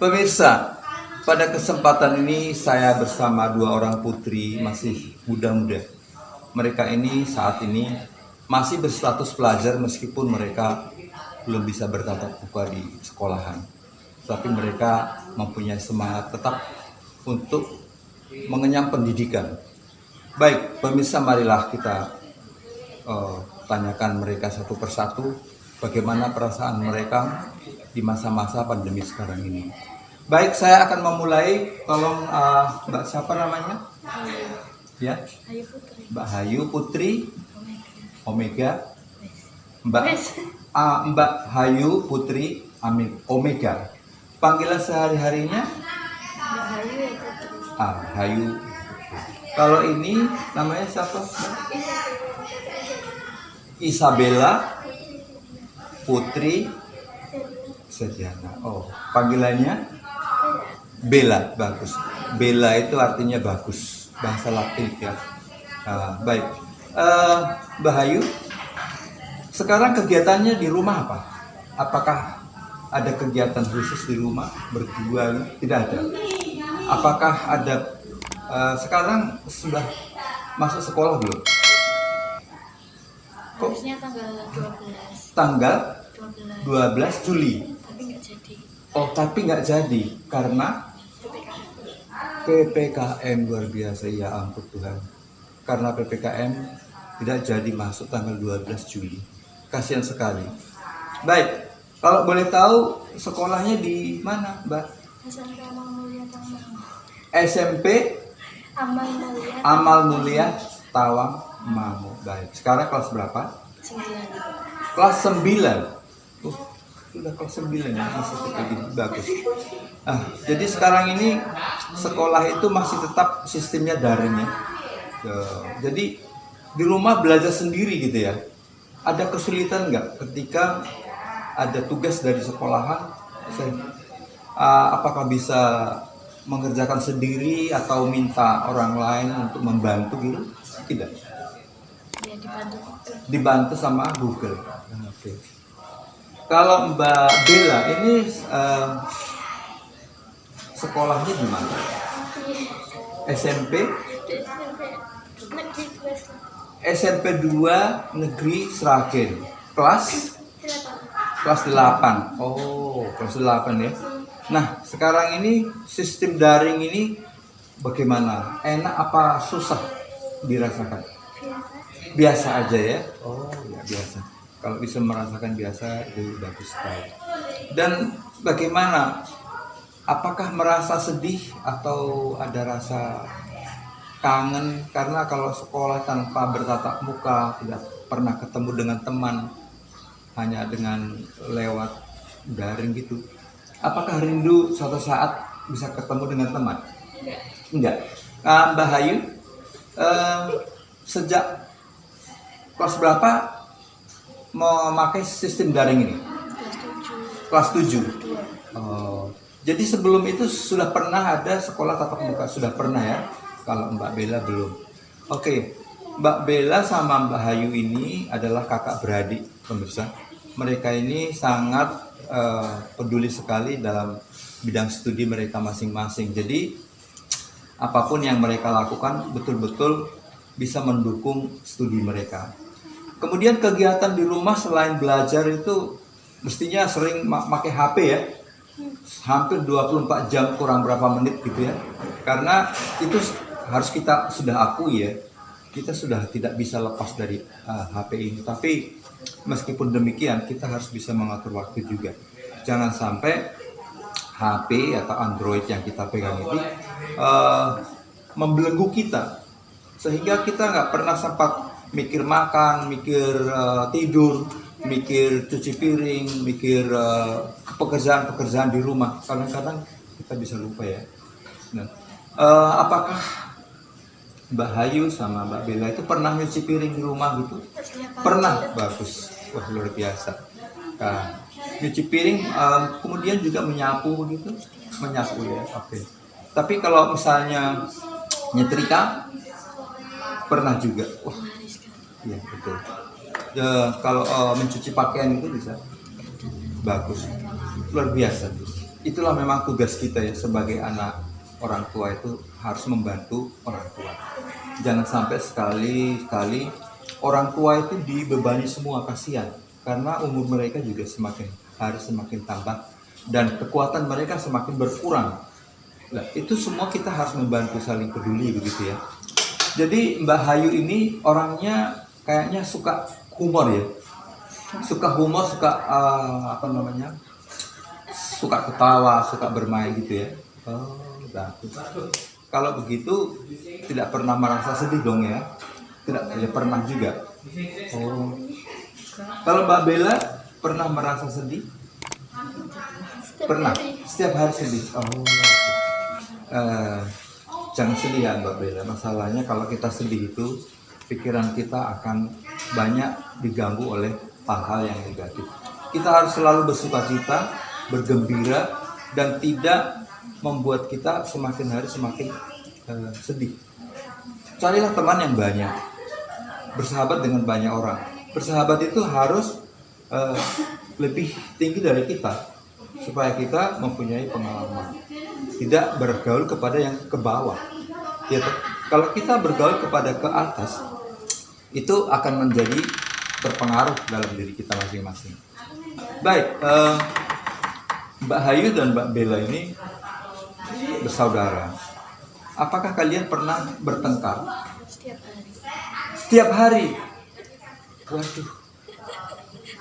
Pemirsa, pada kesempatan ini saya bersama dua orang putri masih muda-muda. Mereka ini saat ini masih berstatus pelajar meskipun mereka belum bisa bertatap muka di sekolahan. Tapi mereka mempunyai semangat tetap untuk mengenyam pendidikan. Baik, pemirsa, marilah kita tanyakan mereka satu persatu bagaimana perasaan mereka di masa-masa pandemi sekarang ini. Baik, saya akan memulai. Tolong Mbak siapa namanya? Ya, Hayu Putri. Mbak Hayu Putri Omega. Mbak Hayu Putri Omega. Panggilan sehari-harinya? Mbak Hayu ya Putri. Hayu. Kalau ini namanya siapa? Isabella Putri Sediana. Oh, panggilannya Bella. Bagus. Bella itu artinya bagus, bahasa Latin ya. Baik. Mbak Hayu, sekarang kegiatannya di rumah apa? Apakah ada kegiatan khusus di rumah berdua? Tidak ada. Apakah ada sekarang sudah masuk sekolah belum? Harusnya tanggal 12. Tanggal 12. 12 Juli. Tapi nggak jadi. Oh, tapi nggak jadi karena PPKM. Luar biasa, ya ampun Tuhan. Karena PPKM tidak jadi masuk tanggal 12 Juli. Kasihan sekali. Baik, kalau boleh tahu sekolahnya di mana, Mbak? SMP Amal Mulia Tawang. SMP Amal Mulia Amal Mulia Tawang Mangu. Baik, sekarang kelas berapa? 9. Kelas 9. Sudah kelas 9 ya, masih kayak gini. Bagus. Jadi sekarang ini sekolah itu masih tetap sistemnya daring ya. Jadi di rumah belajar sendiri gitu ya. Ada kesulitan nggak ketika ada tugas dari sekolahan? Apakah bisa mengerjakan sendiri atau minta orang lain untuk membantu gitu? Tidak. Ya dibantu. Dibantu sama Google. Oke. Kalau Mbak Bella ini sekolahnya di mana? SMP? SMP 2 Negeri Sragen. Kelas 8. Oh, kelas 8 ya. Nah, sekarang ini sistem daring ini bagaimana? Enak apa susah dirasakan? Biasa aja ya. Oh, ya biasa. Kalau bisa merasakan biasa itu bagus sekali. Dan bagaimana? Apakah merasa sedih atau ada rasa kangen? Karena kalau sekolah tanpa bertatap muka, tidak pernah ketemu dengan teman, hanya dengan lewat daring gitu. Apakah rindu suatu saat bisa ketemu dengan teman? Enggak. Mbak Hayu, sejak kelas berapa memakai sistem daring ini? Kelas 7. Jadi sebelum itu sudah pernah ada sekolah tatap muka? Sudah pernah ya? Kalau Mbak Bella belum. Oke, Mbak Bella sama Mbak Hayu ini adalah kakak beradik, pemirsa. Mereka ini sangat peduli sekali dalam bidang studi mereka masing-masing. Jadi apapun yang mereka lakukan betul-betul bisa mendukung studi mereka. Kemudian kegiatan di rumah selain belajar itu mestinya sering pakai HP ya. Hampir 24 jam kurang berapa menit gitu ya. Karena itu harus kita sudah akui ya. Kita sudah tidak bisa lepas dari HP ini. Tapi meskipun demikian kita harus bisa mengatur waktu juga. Jangan sampai HP atau Android yang kita pegang itu membelenggu kita. Sehingga kita nggak pernah sempat mikir makan, mikir tidur, mikir cuci piring, mikir pekerjaan-pekerjaan di rumah. Kadang-kadang kita bisa lupa ya. Nah, apakah Mbak Hayu sama Mbak Bella itu pernah nyuci piring di rumah gitu? Pernah, bagus. Wah, luar biasa. Nah, nyuci piring, kemudian juga menyapu begitu? Menyapu ya, oke. Tapi kalau misalnya nyetrika, pernah juga. Wah, iya betul. Kalau mencuci pakaian itu bisa? Bagus, luar biasa. itulah memang tugas kita ya sebagai anak orang tua, itu harus membantu orang tua. Jangan sampai sekali-kali orang tua itu dibebani semua, kasihan. Karena umur mereka juga semakin hari semakin tambah dan kekuatan mereka semakin berkurang. Nah, itu semua kita harus membantu, saling peduli begitu ya. Jadi Mbak Hayu ini orangnya kayaknya suka humor ya. Suka humor, suka suka ketawa, suka bermain gitu ya. Oh, bagus. Kalau begitu tidak pernah merasa sedih dong ya? Tidak, ya pernah juga. Oh. Kalau Mbak Bella pernah merasa sedih? Pernah. Setiap hari sedih. Oh. Jangan sedih ya Mbak Bella. Masalahnya kalau kita sedih itu pikiran kita akan banyak diganggu oleh hal-hal yang negatif. Kita harus selalu bersukacita, bergembira, dan tidak membuat kita semakin hari semakin sedih. Carilah teman yang banyak, bersahabat dengan banyak orang. Bersahabat itu harus lebih tinggi dari kita, supaya kita mempunyai pengalaman, tidak bergaul kepada yang ke bawah. Ya, kalau kita bergaul kepada ke atas, itu akan menjadi berpengaruh dalam diri kita masing-masing. Baik, Mbak Hayu dan Mbak Bella ini bersaudara. Apakah kalian pernah bertengkar? Setiap hari. Setiap hari? Waduh,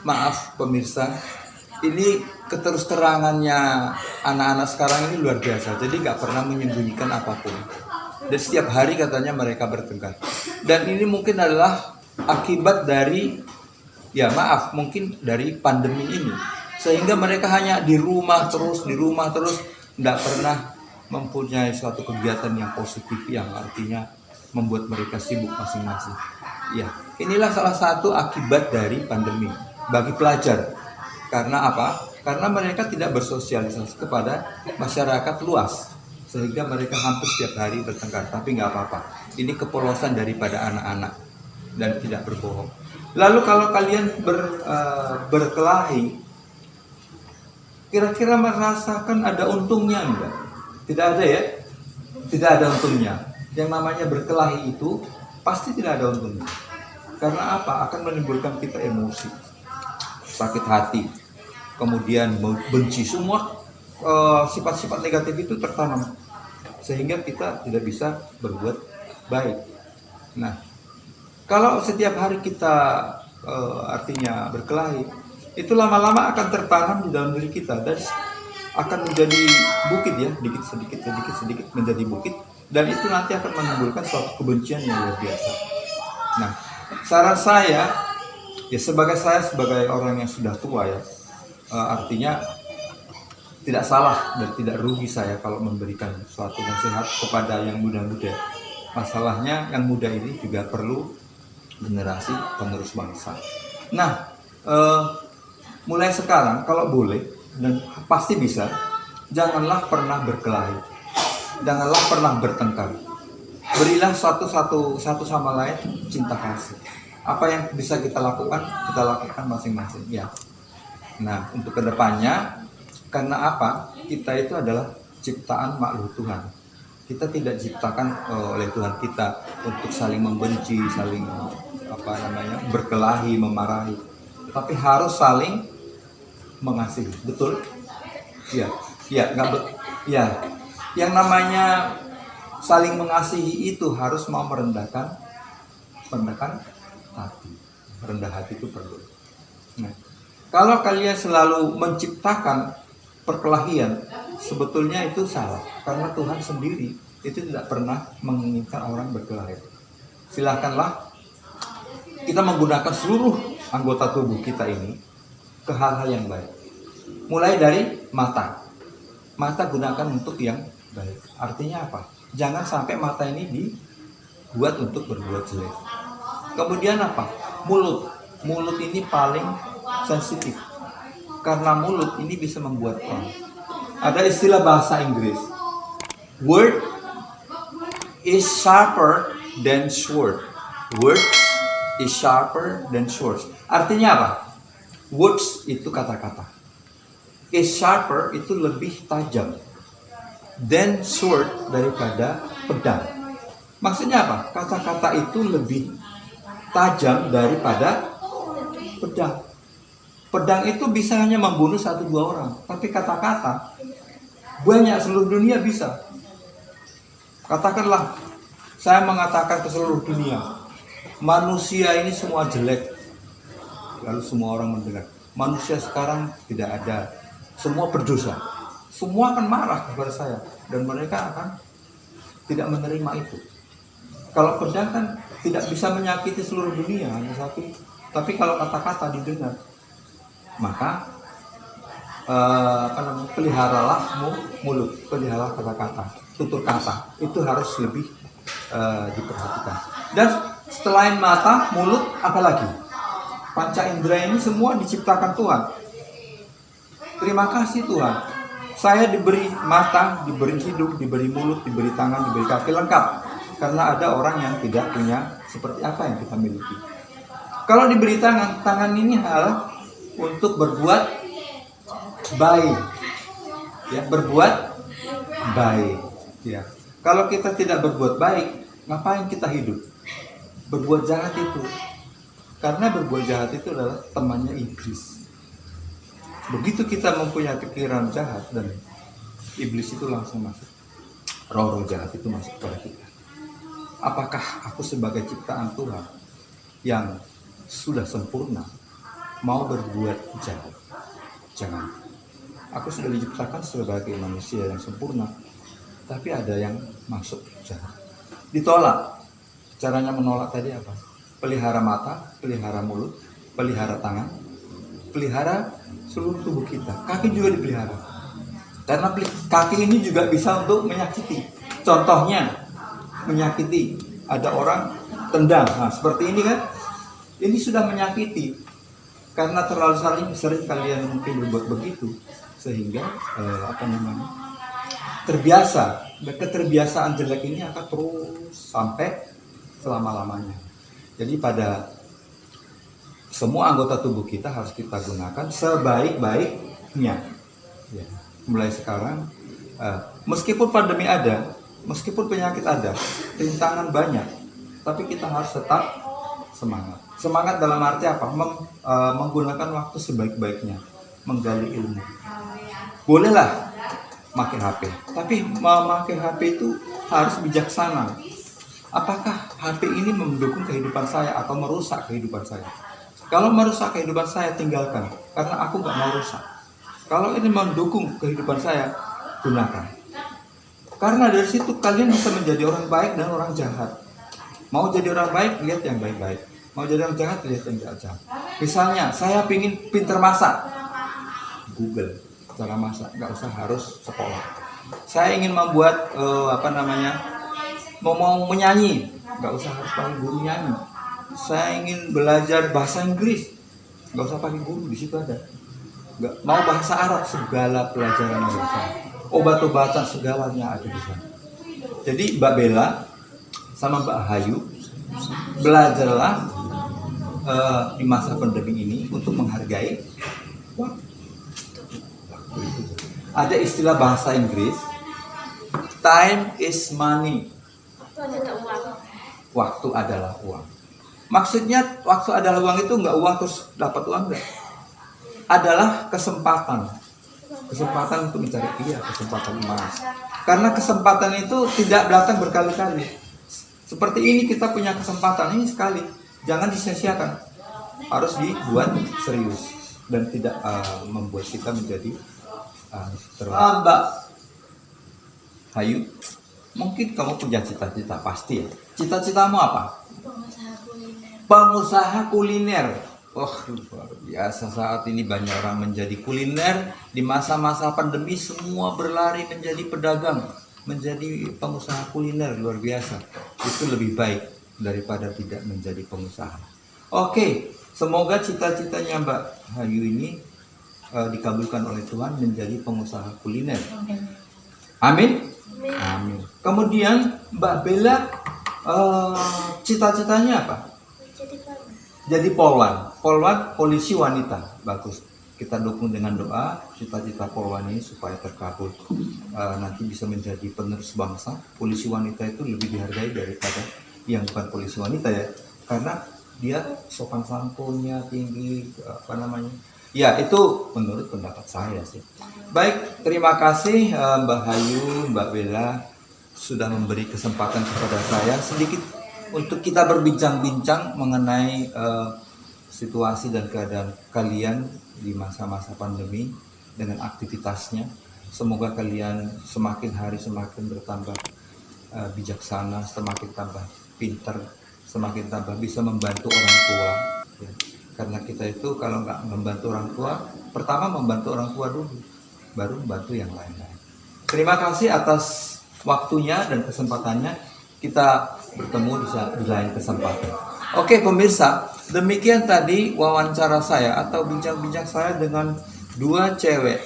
maaf pemirsa, ini keterus-terangannya anak-anak sekarang ini luar biasa. Jadi nggak pernah menyembunyikan apapun. Dan setiap hari katanya mereka bertengkar. Dan ini mungkin adalah akibat dari, ya maaf, mungkin dari pandemi ini. Sehingga mereka hanya di rumah terus, nggak pernah mempunyai suatu kegiatan yang positif, yang artinya membuat mereka sibuk masing-masing. Ya, inilah salah satu akibat dari pandemi bagi pelajar. Karena apa? Karena mereka tidak bersosialisasi kepada masyarakat luas, sehingga mereka hampir setiap hari bertengkar. Tapi nggak apa-apa. Ini kepolosan daripada anak-anak dan tidak berbohong. Lalu kalau kalian berkelahi, kira-kira merasakan ada untungnya enggak? Tidak ada ya? Tidak ada untungnya. Yang namanya berkelahi itu pasti tidak ada untungnya. Karena apa? Akan menimbulkan kita emosi, sakit hati, kemudian benci. Semua sifat-sifat negatif itu tertanam, sehingga kita tidak bisa berbuat baik. Nah, kalau setiap hari kita artinya berkelahi, itu lama-lama akan tertanam di dalam diri kita dan akan menjadi bukit ya, sedikit menjadi bukit, dan itu nanti akan menimbulkan suatu kebencian yang luar biasa. Nah, saran saya ya, sebagai orang yang sudah tua ya, artinya tidak salah dan tidak rugi saya kalau memberikan suatu nasihat kepada yang muda-muda. Masalahnya yang muda ini juga perlu generasi penerus bangsa. Nah, mulai sekarang kalau boleh, dan pasti bisa, janganlah pernah berkelahi, janganlah pernah bertengkar. Berilah satu sama lain cinta kasih. Apa yang bisa kita lakukan masing-masing ya. Nah, untuk kedepannya, karena apa? Kita itu adalah ciptaan makhluk Tuhan. Kita tidak diciptakan oleh Tuhan kita untuk saling membenci, saling berkelahi, memarahi, tapi harus saling mengasihi. Betul? Ya, ya. Yang namanya saling mengasihi itu harus mau merendahkan hati. Rendah hati itu perlu. Nah, kalau kalian selalu menciptakan perkelahian, sebetulnya itu salah. Karena Tuhan sendiri itu tidak pernah menginginkan orang berkelahi. Silakanlah kita menggunakan seluruh anggota tubuh kita ini ke hal-hal yang baik. Mulai dari mata. Mata gunakan untuk yang baik. Artinya apa? Jangan sampai mata ini dibuat untuk berbuat jelek. Kemudian apa? Mulut. Mulut ini paling sensitif. Karena mulut ini bisa membuat perang. Ada istilah bahasa Inggris. Word is sharper than sword. Word is sharper than sword. Artinya apa? Words itu kata-kata. is sharper itu lebih tajam than sword daripada pedang. Maksudnya apa? Kata-kata itu lebih tajam daripada pedang. Pedang itu bisa hanya membunuh 1-2 orang, tapi kata-kata banyak, seluruh dunia bisa. Katakanlah saya mengatakan ke seluruh dunia, manusia ini semua jelek. Lalu semua orang mendengar, manusia sekarang tidak ada, semua berdosa. Semua akan marah kepada saya dan mereka akan tidak menerima itu. Kalau pedang kan tidak bisa menyakiti seluruh dunia, hanya satu. Tapi kalau kata-kata didengar, maka peliharalah mulut, peliharalah kata-kata, tutur kata. Itu harus lebih diperhatikan. Dan selain mata, mulut, apalagi? Panca indera ini semua diciptakan Tuhan. Terima kasih Tuhan. Saya diberi mata, diberi hidung, diberi mulut, diberi tangan, diberi kaki, lengkap. Karena ada orang yang tidak punya seperti apa yang kita miliki. Kalau diberi tangan, tangan ini hal untuk berbuat baik. Ya, berbuat baik. Ya. Kalau kita tidak berbuat baik, ngapain kita hidup? Berbuat jahat itu. Karena berbuat jahat itu adalah temannya iblis. Begitu kita mempunyai pikiran jahat dan iblis itu langsung masuk. Roh-roh jahat itu masuk kepada kita. Apakah aku sebagai ciptaan Tuhan yang sudah sempurna mau berbuat jahat? Jangan. Aku sudah diciptakan sebagai manusia yang sempurna, tapi ada yang masuk jahat. Ditolak. Caranya menolak tadi apa? Pelihara mata, pelihara mulut, pelihara tangan, pelihara seluruh tubuh kita. Kaki juga dipelihara. Karena kaki ini juga bisa untuk menyakiti. Contohnya, menyakiti. Ada orang tendang. Nah, seperti ini kan? Ini sudah menyakiti. Karena terlalu sering kalian mungkin berbuat begitu. Sehingga, terbiasa. Dan keterbiasaan jelek ini akan terus sampai selama-lamanya. Jadi pada semua anggota tubuh kita harus kita gunakan sebaik-baiknya. Ya. Mulai sekarang, meskipun pandemi ada, meskipun penyakit ada, rintangan banyak, tapi kita harus tetap semangat. Semangat dalam arti apa? Menggunakan waktu sebaik-baiknya, menggali ilmu. Bolehlah pakai HP, tapi memakai HP itu harus bijaksana. Apakah HP ini mendukung kehidupan saya atau merusak kehidupan saya? Kalau merusak kehidupan saya, tinggalkan. Karena aku nggak mau rusak. Kalau ini mendukung kehidupan saya, gunakan. Karena dari situ kalian bisa menjadi orang baik dan orang jahat. Mau jadi orang baik, lihat yang baik-baik. Mau jadi orang jahat, lihat yang jahat. Misalnya, saya ingin pintar masak. Google cara masak, nggak usah harus sekolah. Saya ingin membuat mau menyanyi, nggak usah harus pakai guru nyanyi. Saya ingin belajar bahasa Inggris, nggak usah pakai guru, di situ ada. Nggak mau bahasa Arab, segala pelajaran ada di sana. Obat-obatan segalanya ada di sana. Jadi Mbak Bella sama Mbak Hayu belajarlah di masa pandemi ini untuk menghargai waktu. Ada istilah bahasa Inggris, time is money. Waktu adalah uang. Maksudnya waktu adalah uang itu nggak uang terus dapat uang, enggak. Adalah kesempatan. Kesempatan untuk mencari kesempatan emas. Karena kesempatan itu tidak datang berkali-kali. Seperti ini kita punya kesempatan ini sekali. Jangan disia-siakan. Harus dibuat serius dan tidak membuat kita menjadi terlalu. Mbak Hayu, mungkin kamu punya cita-cita pasti ya. Cita-citamu apa? Pengusaha kuliner. Pengusaha kuliner. Oh, luar biasa, saat ini banyak orang menjadi kuliner. Di masa-masa pandemi semua berlari menjadi pedagang, menjadi pengusaha kuliner. Luar biasa. Itu lebih baik daripada tidak menjadi pengusaha. Oke, semoga cita-citanya Mbak Hayu ini dikabulkan oleh Tuhan menjadi pengusaha kuliner. Amin. Amin. Kemudian Mbak Bella cita-citanya apa? Jadi Jadi polwan, polisi wanita. Bagus. Kita dukung dengan doa cita-cita Polwan ini supaya terkabul. Nanti bisa menjadi penerus bangsa. Polisi wanita itu lebih dihargai daripada yang bukan polisi wanita ya, karena dia sopan santunnya tinggi, apa namanya. Ya, itu menurut pendapat saya sih. Baik, terima kasih Mbak Hayu, Mbak Bella sudah memberi kesempatan kepada saya sedikit untuk kita berbincang-bincang mengenai situasi dan keadaan kalian di masa-masa pandemi dengan aktivitasnya. Semoga kalian semakin hari semakin bertambah bijaksana, semakin tambah pinter, semakin tambah bisa membantu orang tua. Ya. Karena kita itu kalau nggak membantu orang tua, pertama membantu orang tua dulu, baru membantu yang lain-lain. Terima kasih atas waktunya dan kesempatannya. Kita bertemu di lain kesempatan. Oke pemirsa, demikian tadi wawancara saya atau bincang-bincang saya dengan dua cewek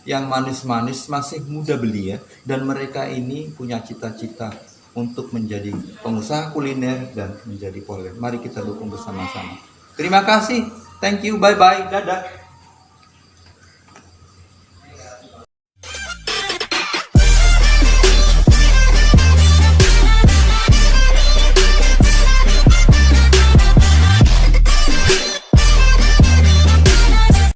yang manis-manis, masih muda belia, dan mereka ini punya cita-cita untuk menjadi pengusaha kuliner dan menjadi polwan. Mari kita dukung bersama-sama. Terima kasih, thank you, bye-bye, dadah.